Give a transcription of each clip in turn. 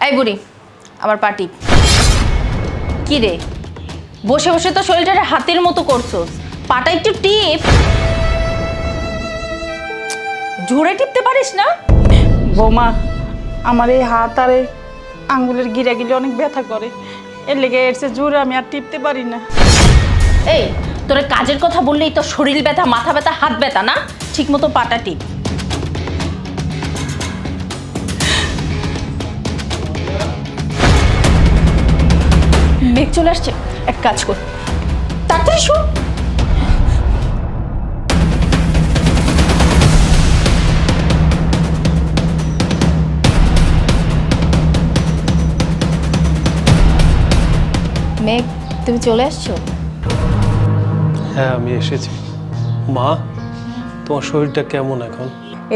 এই বুড়ি আমার পাটি কি রে বসে বসে তো শরীরটারে হাতের মতো করছস পাটা একটু টিপ জোরে টিপতে পারিস না বৌমা আমার এই হাত আর এই আঙ্গুলের গিরাগিলি অনেক ব্যথা করে এর লেগে এসে জোরে আমি আর টিপতে পারি না এই তোর কাজের কথা বললেই তো শরীর ব্যথা মাথা ব্যথা হাত ব্যথা না ঠিক মতো পাটা টিপ মেঘ চলে আসছে এক কাজ কর তাড়াতাড়ি শো মেঘ তুমি চলে আসছো হ্যাঁ আমি এসেছি মা তোমার শরীরটা কেমন এখন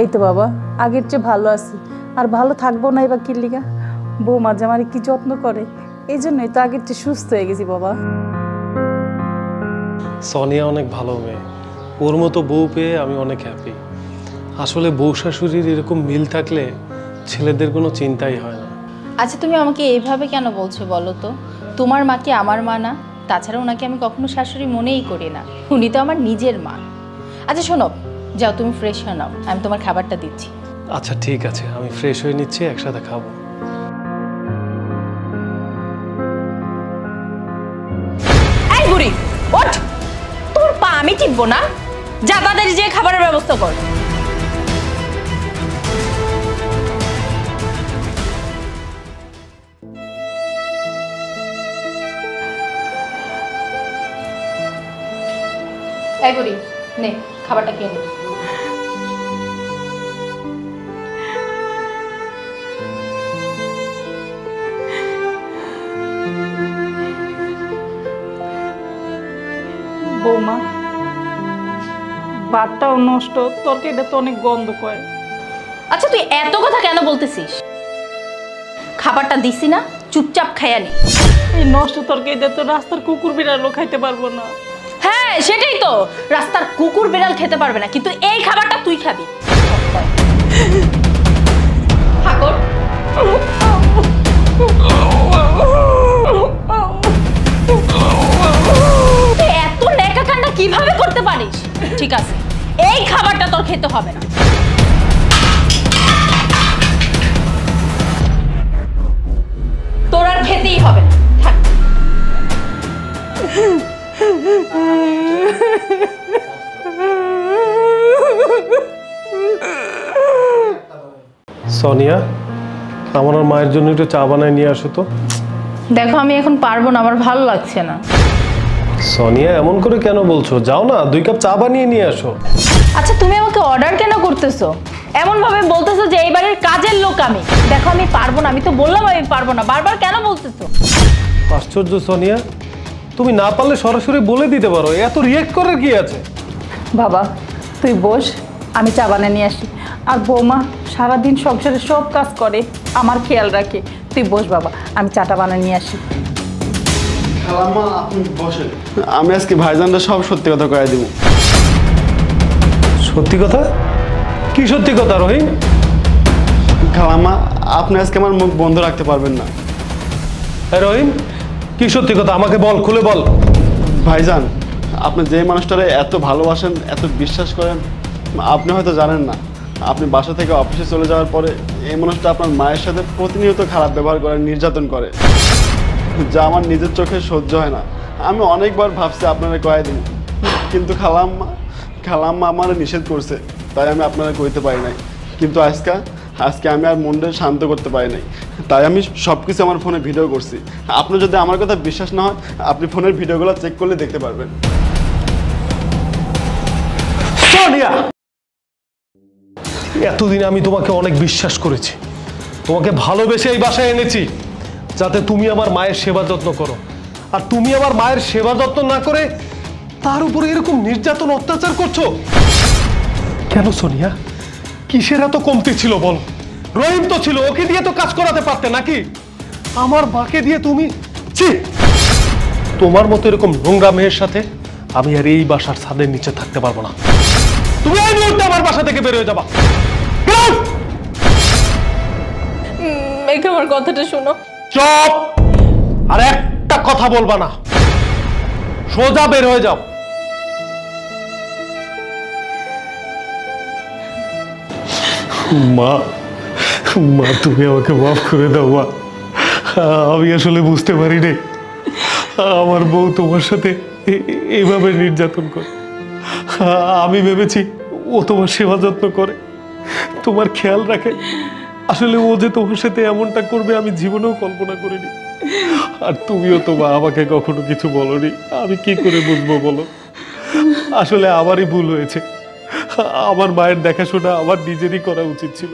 এই তো বাবা আগের চেয়ে ভালো আছি আর ভালো থাকবো না এবার কিল্লিগা বৌমা যে আমার কি যত্ন করে এই জন্যই তো আগের চেয়ে সুস্থ হয়ে গেছি বাবা সোনিয়া অনেক ভালো মেয়ে ওর মতো বউ পেয়ে আমি অনেক হ্যাপি আসলে বউ শাশুড়ির এরকম মিল থাকলে ছেলেদের কোনো চিন্তাই হয় না আচ্ছা তুমি আমাকে এইভাবে কেন বলছো বলো তো তোমার মা কি আমার মা না তাছাড়া ওনাকে আমি কখনো শাশুড়ি মনেই করি না উনি তো আমার নিজের মা আচ্ছা শোনো যাও তুমি ফ্রেশ হয়ে নাও আমি তোমার খাবারটা দিচ্ছি আচ্ছা ঠিক আছে আমি ফ্রেশ হয়ে নিচ্ছি একসাথে খাবো এই বুড়ি ওঠ তোর পা আমি টিপবো না যা তাড়াতাড়ি যে খাবারের ব্যবস্থা কর এই বুড়ি নে খাবারটা খেয়ে নে বৌমা ভাতটাও নষ্ট তরকারিটা তো অনেক গন্ধ করে আচ্ছা তুই এত কথা কেন বলতেছিস খাবারটা দিছি না চুপচাপ খাইয়া নে এই নষ্ট তরকারিটা তো রাস্তার কুকুর বিড়ালও খাইতে পারবো না হ্যাঁ সেটাই তো রাস্তার কুকুর বিড়াল খেতে পারবে না কিন্তু এই খাবারটা তুই খাবি ঠাকুর তুই এত নেকা কান্না কিভাবে করতে পারিস ঠিক আছে এই খাবারটা তোর খেতে হবে না তোর আর খেতেই হবে না থাক সোনিয়া আমার আর মায়ের জন্য একটু চা বানায় নিয়ে আসো তো দেখো আমি এখন পারবো না আমার ভালো লাগছে না সোনিয়া এমন করে কেন বলছো যাও না 2 কাপ চা বানিয়ে নিয়ে আসো আচ্ছা তুমি আমাকে অর্ডার কেন করতেছো এমন ভাবে বলতেছো যে এই বাড়ির কাজের লোক আমি দেখো আমি পারবো না আমি তো বললাম আমি পারবো না বারবার কেন বলতেছো আশ্চর্য সোনিয়া তুমি না পারলে সরাসরি বলে দিতে পারো এত রিয়েক্ট করার কি আছে বাবা তুই বস আমি চা বানিয়ে নিয়ে আসি আর বৌমা সারাদিন সংসারে সব কাজ করে আমার খেয়াল রাখে তুই বস বাবা আমি চাটা বানিয়ে নিয়ে আসি খালাম্মা আপনি বসেন আমি আজকে ভাইজানরা সব সত্যি কথা কয়ে দিব সত্যি কথা কি সত্যি কথা রহিম খালাম্মা আপনি আজকে আমার মুখ বন্ধ রাখতে পারবেন না হ্যাঁ রহিম কি সত্যি কথা আমাকে বল খুলে বল ভাইজান আপনি যে মানুষটারে এত ভালোবাসেন এত বিশ্বাস করেন আপনি হয়তো জানেন না আপনি বাসা থেকে অফিসে চলে যাওয়ার পরে এই মানুষটা আপনার মায়ের সাথে প্রতিনিয়ত খারাপ ব্যবহার করে নির্যাতন করে যা আমার নিজের চোখে সহ্য হয় না আমি অনেকবার ভাবছি আপনারা কয়ে দিন কিন্তু খালাম্মা আমার নিষেধ করছে তাই আমি আপনারা কইতে পারি নাই কিন্তু আজকে আমি আর মনটা শান্ত করতে পারি নাই তাই আমি সব কিছু আমার ফোনে ভিডিও করছি আপনার যদি আমার কথা বিশ্বাস না হয় আপনি ফোনের ভিডিওগুলো চেক করলে দেখতে পারবেন সোনিয়া এতদিন আমি তোমাকে অনেক বিশ্বাস করেছি তোমাকে ভালোবেসে এই বাসায় এনেছি যাতে তুমি আমার মায়ের সেবা যত্ন করো আর তুমি আমার মায়ের সেবা যত্ন না করে তার উপরে এরকম নির্যাতন অত্যাচার করছো কেন সোনিয়া কিসের এত কমতি ছিল বলো রহিম তো ছিল ওকে দিয়ে তো কাজ করাতে পারতে নাকি আমার মাকে দিয়ে তুমি ছি তোমার মতো এরকম নোংরা মেয়ের সাথে আমি আর এই বাসার ছাদের নিচে থাকতে পারবো না তুমি এই মুহূর্তে আমার বাসা থেকে বের হয়ে যাবা মেঘ আমার কথাটা শোনো। চুপ! আর একটা কথা বলবা না, সোজা বের হয়ে যাও। মা, মা তুমি আমাকে মাফ করে দাও মা। আমি আসলে বুঝতে পারি রে, আমার বউ তোমার সাথে এইভাবে নির্যাতন করে। আমি ভেবেছি ও তোমার সেবা যত্ন করে, তোমার খেয়াল রাখে। আসলে ও যে তোমার সাথে এমনটা করবে আমি জীবনেও কল্পনা করিনি। আর তুমিও তো মা আমাকে কখনো কিছু বলনি, আমি কি করে বুঝবো বলো? আসলে আমারই ভুল হয়েছে, আমার মায়ের দেখাশোনা আমার নিজেরই করা উচিত ছিল।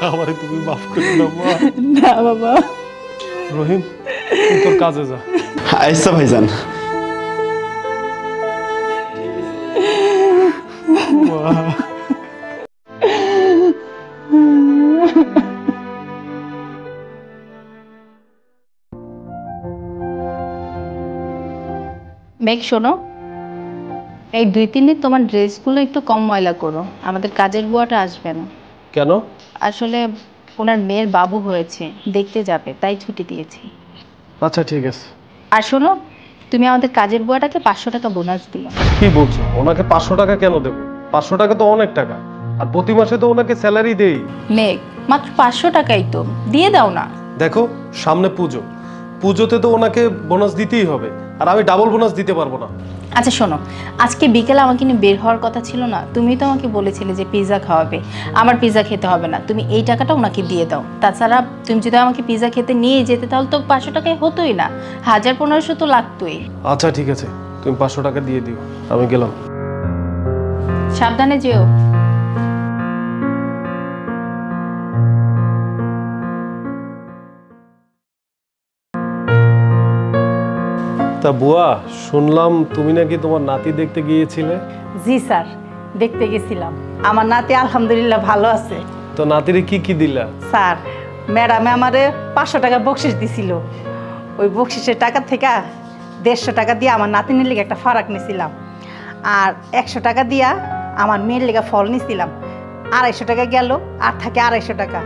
আমারে তুমি মাফ করে দাও মা। না বাবা। রহিম, তুই তোর কাজে যা। আচ্ছা ভাইজান। মা, মেঘ শোনো, এই 2-3 দিন তোমার ড্রেসগুলো একটু কম ময়লা করো, আমাদের কাজের বুয়াটা আসবে না। কেন? আসলে ওনার মেয়ের বাবু হয়েছে, দেখতে যাবে, তাই ছুটি দিয়েছি। আচ্ছা ঠিক আছে। আর শোনো, তুমি আমাদের কাজের বুয়াটাকে 500 টাকা বোনাস দিও। কি বলছো? ওনাকে 500 টাকা কেন দেবো? 500 টাকা তো অনেক টাকা, আর প্রতি মাসে তো ওনাকে স্যালারি দেই। মেঘ, মাত্র 500 টাকাই তো, দিয়ে দাও না। দেখো সামনে পুজো, পুজোতে তো ওনাকে বোনাস দিতেই হবে, আর আমি ডাবল বোনাস দিতে পারবো না। আচ্ছা শোনো, আজকে বিকেলে আমাকে নিয়ে বের হওয়ার কথা ছিল না? তুমি তো আমাকে বলেছিলে যে পিৎজা খাওয়াবে, আমার পিৎজা খেতে হবে না, তুমি এই টাকাটা ওনাকে দিয়ে দাও। তাছাড়া তুমি যদি আমাকে পিৎজা খেতে নিয়ে যেতে তাহলে তো 500 টাকায় হতোই না, 1000-1500 তো লাগতোই। আচ্ছা ঠিক আছে, তুমি 500 টাকা দিয়ে দিও, আমি গেলাম। সাবধানে যেও। তা বুয়া, শুনলাম তুমি নাকি তোমার নাতি দেখতে গিয়েছিলে? জি স্যার, দেখতে গেছিলাম। আমার নাতি আলহামদুলিল্লাহ ভালো আছে। তো নাতিরে কি কি দিলা? স্যার, ম্যাডামে আমারে 500 টাকা বকশিস দিছিল। ওই বকশিসের টাকা থেকে 150 টাকা দিয়ে আমার নাতিনের লেগে একটা ফারাক নিছিলাম, আর 100 টাকা দিয়া আমার মেয়ের লেগে ফল নিছিলাম। 250 টাকা গেল, আর থাকে 250 টাকা।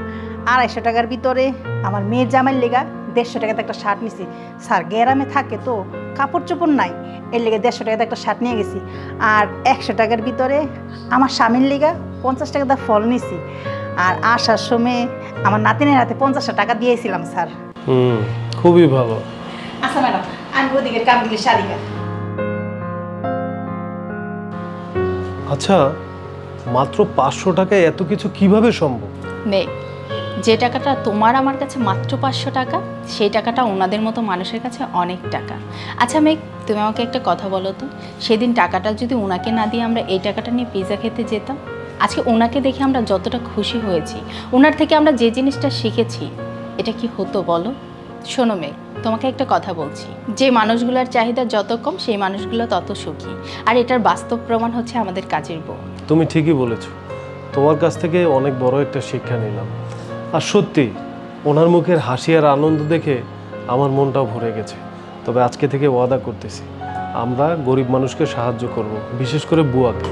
250 টাকার ভিতরে আমার মেয়ের জামাইয়ের লেগা 150 টাকাতে একটা শার্ট নিছি। স্যার, গ্রামে থাকে তো কাপড় চোপড় নাই, এর লেগে 150 টাকাতে একটা শার্ট নিয়ে গেছি। আর 100 টাকার ভিতরে আমার স্বামীর লেগা 50 টাকা দিয়ে ফল নিছি। আর আসার সময় আমার নাতিনের হাতে 50 টাকা দিয়েছিলাম স্যার। খুবই ভালো। আচ্ছা ম্যাডাম, আমি ওদিকের কামগুলি সারিকা। আচ্ছা, মাত্র 500 টাকায় এত কিছু কিভাবে সম্ভব? মেঘ, যে টাকাটা তোমার আমার কাছে মাত্র 500 টাকা, সেই টাকাটা ওনাদের মতো মানুষের কাছে অনেক টাকা। আচ্ছা মেঘ, তুমি আমাকে একটা কথা বলো তো, সেদিন টাকাটা যদি ওনাকে না দিয়ে আমরা এই টাকাটা নিয়ে পিৎজা খেতে যেতাম, আজকে ওনাকে দেখে আমরা যতটা খুশি হয়েছি, ওনার থেকে আমরা যে জিনিসটা শিখেছি, এটা কি হতো বলো? শোনো মেঘ, তোমাকে একটা কথা বলছি, যে মানুষগুলোর চাহিদা যত কম সেই মানুষগুলো তত সুখী, আর এটার বাস্তব প্রমাণ হচ্ছে আমাদের কাজের বউ। তুমি ঠিকই বলেছো, তোমার কাছ থেকে অনেক বড় একটা শিক্ষা নিলাম। আর সত্যি ওনার মুখের হাসি আর আনন্দ দেখে আমার মনটাও ভরে গেছে। তবে আজকে থেকে ওয়াদা করতেছি, আমরা গরিব মানুষকে সাহায্য করব, বিশেষ করে বুয়াকে।